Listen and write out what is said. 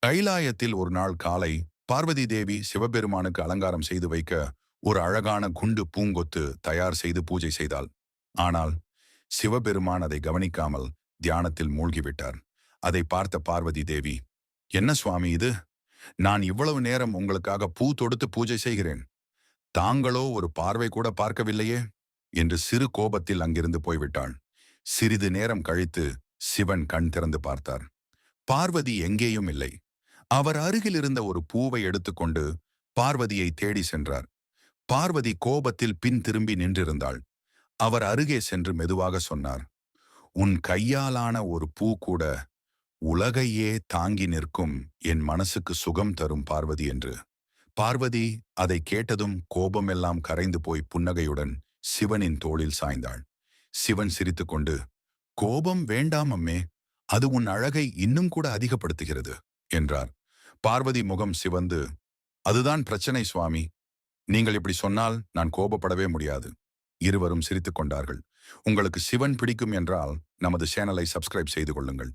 கைலாயத்தில் ஒரு நாள் காலை பார்வதி தேவி சிவபெருமானுக்கு அலங்காரம் செய்து வைக்க ஒரு அழகான குண்டு பூங்கொத்து தயார் செய்து பூஜை செய்தாள். ஆனால் சிவபெருமான் அதை கவனிக்காமல் தியானத்தில் மூழ்கிவிட்டார். அதை பார்த்த பார்வதி தேவி, என்ன சுவாமி இது? நான் இவ்வளவு நேரம் உங்களுக்காக பூ தொடுத்து பூஜை செய்கிறேன், தாங்களோ ஒரு பார்வை கூட பார்க்கவில்லையே என்று சிறு கோபத்தில் அங்கிருந்து போய்விட்டாள். சிறிது நேரம் கழித்து சிவன் கண் திறந்து பார்த்தார். பார்வதி எங்கேயும் இல்லை. அவர் அருகில் இருந்த ஒரு பூவை எடுத்துக்கொண்டு பார்வதியை தேடி சென்றார். பார்வதி கோபத்தில் பின் திரும்பி நின்றிருந்தாள். அவர் அருகே சென்று மெதுவாக சொன்னார், உன் கையாலான ஒரு பூ கூட உலகையே தாங்கி நிற்கும் என் மனசுக்கு சுகம் தரும் பார்வதி என்று. பார்வதி அதை கேட்டதும் கோபமெல்லாம் கரைந்து போய் புன்னகையுடன் சிவனின் தோளில் சாய்ந்தாள். சிவன் சிரித்துக்கொண்டு, கோபம் வேண்டாம் அம்மே, அது உன் அழகை இன்னும் கூட அதிகப்படுத்துகிறது என்றார். பார்வதி முகம் சிவந்து, அதுதான் பிரச்சனை சுவாமி, நீங்கள் இப்படி சொன்னால் நான் கோபப்படவே முடியாது. இருவரும் சிரித்துக் கொண்டார்கள். உங்களுக்கு சிவன் பிடிக்கும் என்றால் நமது சேனலை சப்ஸ்கிரைப் செய்து கொள்ளுங்கள்.